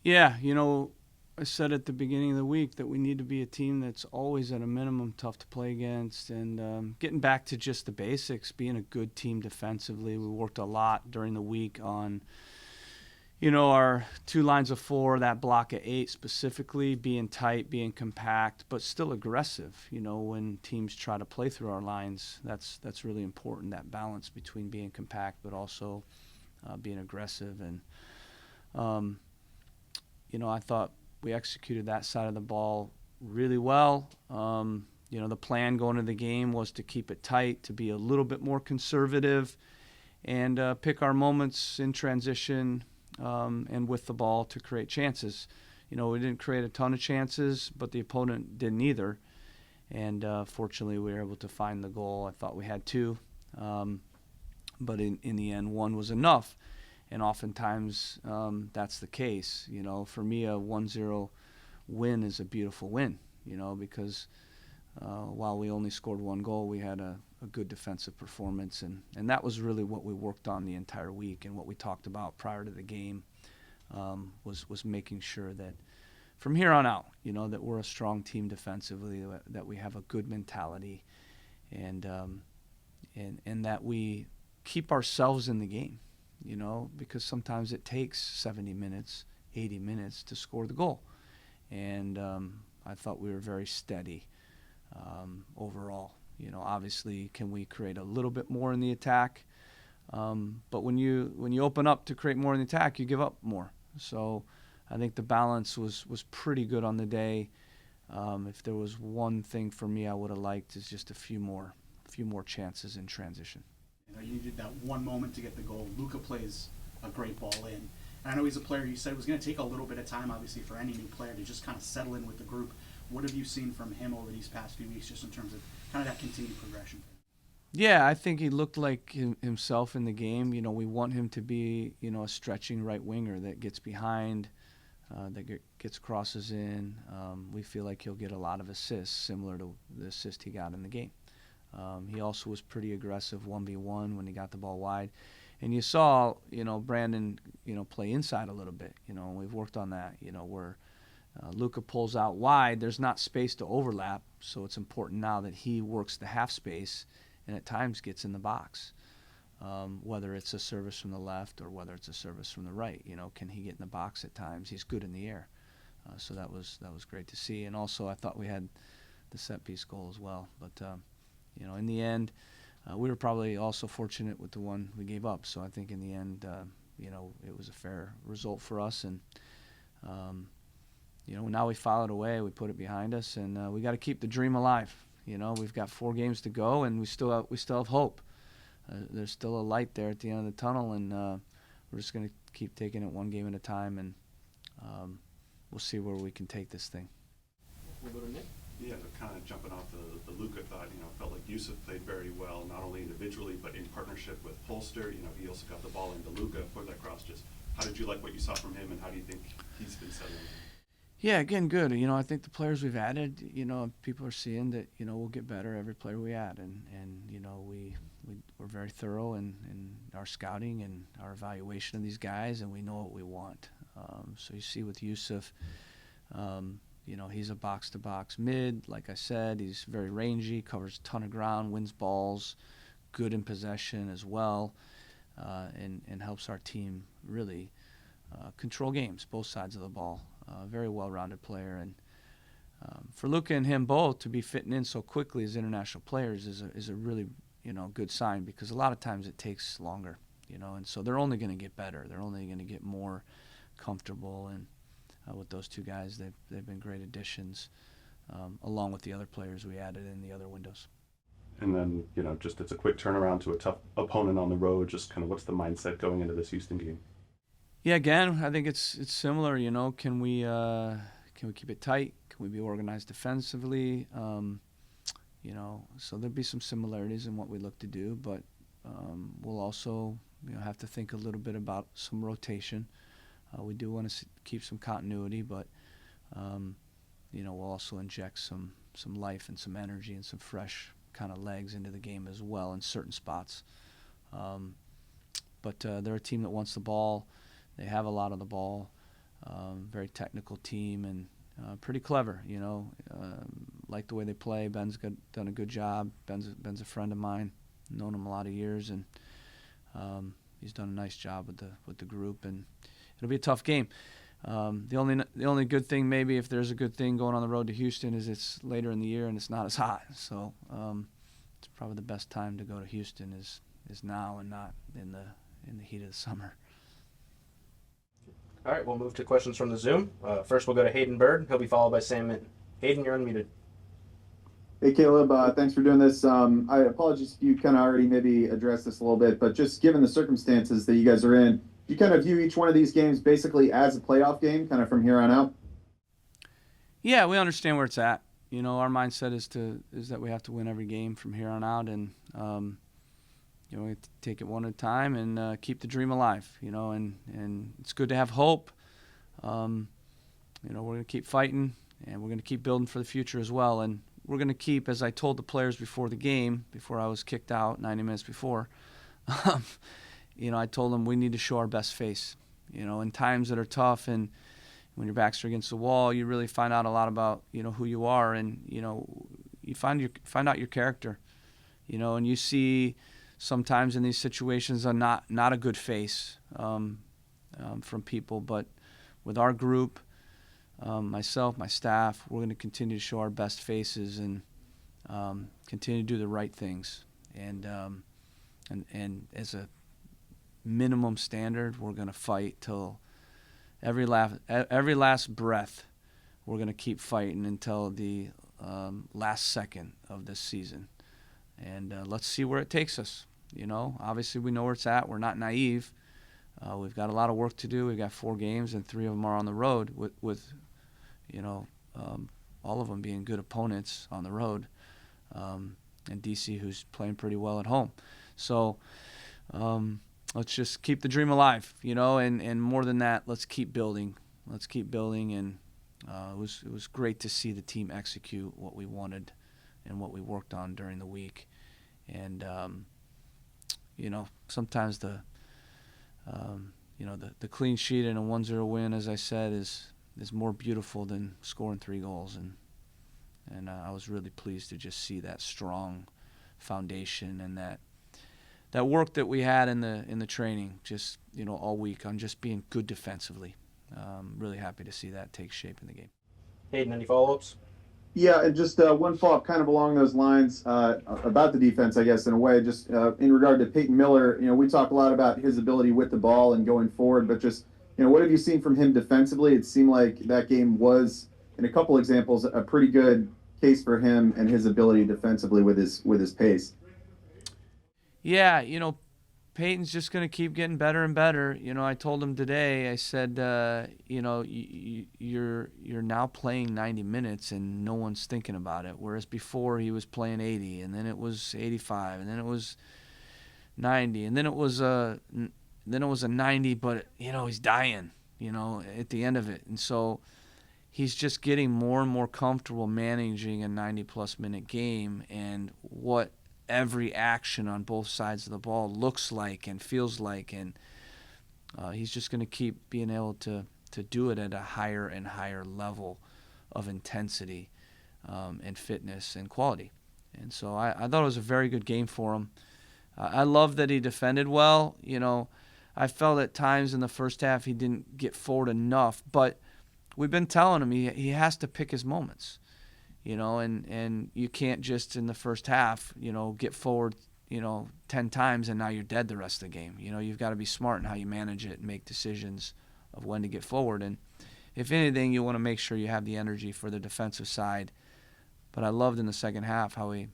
Yeah, I said at the beginning of the week that we need to be a team that's always at a minimum tough to play against, and getting back to just the basics, being a good team defensively. We worked a lot during the week on, our two lines of four, that block of eight specifically, being tight, being compact, but still aggressive. When teams try to play through our lines, that's really important. That balance between being compact but also being aggressive. And I thought we executed that side of the ball really well. The plan going into the game was to keep it tight, to be a little bit more conservative, and pick our moments in transition and with the ball to create chances. We didn't create a ton of chances, but the opponent didn't either. And fortunately, we were able to find the goal. I thought we had two, but in the end, one was enough. And oftentimes that's the case. For me, a 1-0 win is a beautiful win, because while we only scored one goal, we had a good defensive performance. And that was really what we worked on the entire week, and what we talked about prior to the game was making sure that from here on out, that we're a strong team defensively, that we have a good mentality, and that we keep ourselves in the game. Because sometimes it takes 70 minutes, 80 minutes to score the goal. And I thought we were very steady overall. Obviously, can we create a little bit more in the attack? But when you open up to create more in the attack, you give up more. So I think the balance was pretty good on the day. If there was one thing for me I would have liked is just a few more chances in transition. You needed that one moment to get the goal. Luka plays a great ball in. And I know he's a player you said was going to take a little bit of time, obviously, for any new player to just kind of settle in with the group. What have you seen from him over these past few weeks, just in terms of kind of that continued progression? Yeah, I think he looked like himself in the game. We want him to be, a stretching right winger that gets behind, that gets crosses in. We feel like he'll get a lot of assists, similar to the assist he got in the game. He also was pretty aggressive 1v1 when he got the ball wide. And you saw, Brandon, play inside a little bit. And we've worked on that, where Luka pulls out wide. There's not space to overlap, so it's important now that he works the half space and at times gets in the box. Whether it's a service from the left or whether it's a service from the right, can he get in the box at times? He's good in the air. So that was great to see. And also I thought we had the set piece goal as well. But in the end, we were probably also fortunate with the one we gave up. So I think in the end, it was a fair result for us. And, now we file it away, we put it behind us, and we got to keep the dream alive. We've got 4 games to go, and we still have hope. There's still a light there at the end of the tunnel, and we're just going to keep taking it one game at a time, and we'll see where we can take this thing. We'll go to Nick. Yeah, kind of jumping off the Luka thought, felt like Yusuf played very well, not only individually, but in partnership with Holster. He also got the ball into Luka for that cross. Just how did you like what you saw from him, and how do you think he's been settling? Yeah, again, good. I think the players we've added, people are seeing that, we'll get better every player we add. And we're very thorough in our scouting and our evaluation of these guys, and we know what we want. So you see with Yusuf, he's a box-to-box mid. Like I said, he's very rangy, covers a ton of ground, wins balls, good in possession as well, and helps our team really control games, both sides of the ball. Very well-rounded player. And for Luka and him both to be fitting in so quickly as international players is a really, good sign, because a lot of times it takes longer, and so they're only going to get better. They're only going to get more comfortable, and with those two guys, they've been great additions, along with the other players we added in the other windows. And then, just it's a quick turnaround to a tough opponent on the road. Just kind of what's the mindset going into this Houston game? Yeah, again, I think it's similar. Can we keep it tight? Can we be organized defensively? So there'll be some similarities in what we look to do, but we'll also have to think a little bit about some rotation. We do want to keep some continuity, but we'll also inject some life and some energy and some fresh kind of legs into the game as well in certain spots. But they're a team that wants the ball. They have a lot of the ball. very technical team and pretty clever. Like the way they play. Ben's done a good job. Ben's a friend of mine, known him a lot of years, and he's done a nice job with the group. And it'll be a tough game. The only good thing, maybe if there's a good thing going on the road to Houston, is it's later in the year and it's not as hot. So it's probably the best time to go to Houston is now and not in the heat of the summer. All right, we'll move to questions from the Zoom. First, we'll go to Hayden Bird. He'll be followed by Sam Minton. Hayden, you're unmuted. Hey, Caleb, thanks for doing this. I apologize if you kind of already maybe addressed this a little bit, but just given the circumstances that you guys are in, do you kind of view each one of these games basically as a playoff game, kind of from here on out? Yeah, we understand where it's at. Our mindset is that we have to win every game from here on out, and we have to take it one at a time and keep the dream alive. And it's good to have hope. We're going to keep fighting, and we're going to keep building for the future as well. And we're going to keep, as I told the players before the game, before I was kicked out 90 minutes before, I told them we need to show our best face. In times that are tough and when your backs are against the wall, you really find out a lot about, who you are, and, you find out your character, and you see sometimes in these situations not a good face from people. But with our group, myself, my staff, we're going to continue to show our best faces and continue to do the right things. And as a minimum standard, we're going to fight till every last breath. We're going to keep fighting until the last second of this season. And let's see where it takes us. Obviously we know where it's at. We're not naive. We've got a lot of work to do. We've got 4 games, and 3 of them are on the road with all of them being good opponents on the road, and DC, who's playing pretty well at home. So let's just keep the dream alive, and more than that, let's keep building. And it was great to see the team execute what we wanted and what we worked on during the week. And sometimes the clean sheet and a 1-0 win, as I said, is more beautiful than scoring 3 goals. And I was really pleased to just see that strong foundation and that work that we had in the training, just all week on just being good defensively. Really happy to see that take shape in the game. Hayden, any follow-ups? Yeah, and just one follow-up kind of along those lines about the defense, I guess, in a way, just in regard to Peyton Miller. We talk a lot about his ability with the ball and going forward, but just, what have you seen from him defensively? It seemed like that game was, in a couple examples, a pretty good case for him and his ability defensively with his pace. Yeah, Peyton's just going to keep getting better and better. I told him today, I said, you're now playing 90 minutes and no one's thinking about it. Whereas before he was playing 80, and then it was 85, and then it was 90, and then it was a 90, but he's dying, at the end of it. And so he's just getting more and more comfortable managing a 90-plus minute game and what every action on both sides of the ball looks like and feels like, and he's just going to keep being able to do it at a higher and higher level of intensity and fitness and quality. And so I thought it was a very good game for him. I love that he defended well. I felt at times in the first half he didn't get forward enough, but we've been telling him he has to pick his moments. And you can't just in the first half, get forward, 10 times and now you're dead the rest of the game. You've got to be smart in how you manage it and make decisions of when to get forward. And if anything, you want to make sure you have the energy for the defensive side. But I loved in the second half how he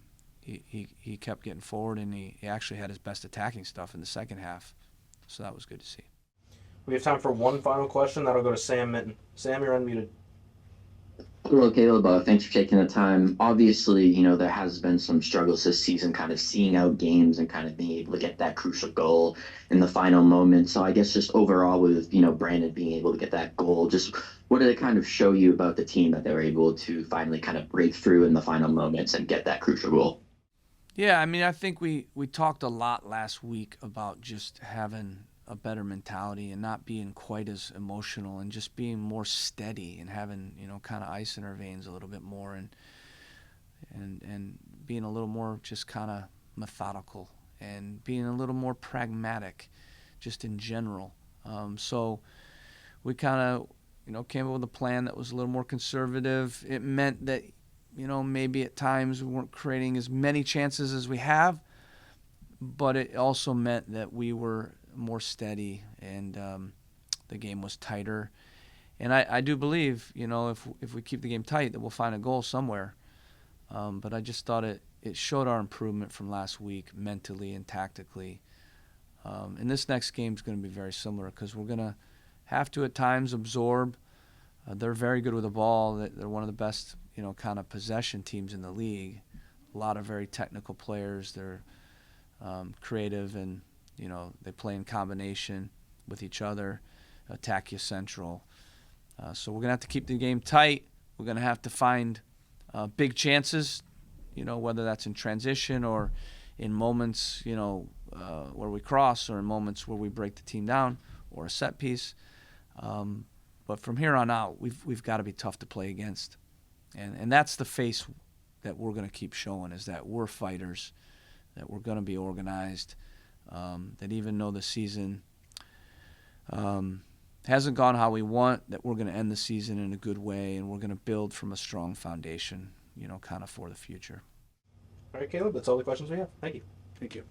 kept getting forward, and he actually had his best attacking stuff in the second half. So that was good to see. We have time for one final question. That'll go to Sam Minton. Sam, you're unmuted. Hello, Caleb. Thanks for taking the time. Obviously, there has been some struggles this season, kind of seeing out games and kind of being able to get that crucial goal in the final moment. So I guess just overall with, Brandon being able to get that goal, just what did it kind of show you about the team that they were able to finally kind of break through in the final moments and get that crucial goal? Yeah, I think we talked a lot last week about just having a better mentality and not being quite as emotional and just being more steady and having, kind of ice in our veins a little bit more and being a little more just kind of methodical and being a little more pragmatic just in general. So we kind of, came up with a plan that was a little more conservative. It meant that, maybe at times we weren't creating as many chances as we have, but it also meant that we were more steady and the game was tighter. And I do believe, if we keep the game tight, that we'll find a goal somewhere. But I just thought it showed our improvement from last week mentally and tactically. And this next game is going to be very similar because we're going to have to at times absorb. They're very good with the ball. They're one of the best, kind of possession teams in the league. A lot of very technical players. They're creative and, they play in combination with each other, attack you central. So we're going to have to keep the game tight. We're going to have to find big chances, whether that's in transition or in moments, where we cross or in moments where we break the team down or a set piece. But from here on out, we've got to be tough to play against. And that's the face that we're going to keep showing, is that we're fighters, that we're going to be organized, that even though the season hasn't gone how we want, that we're going to end the season in a good way, and we're going to build from a strong foundation, kind of for the future. All right, Caleb, that's all the questions we have. Thank you. Thank you.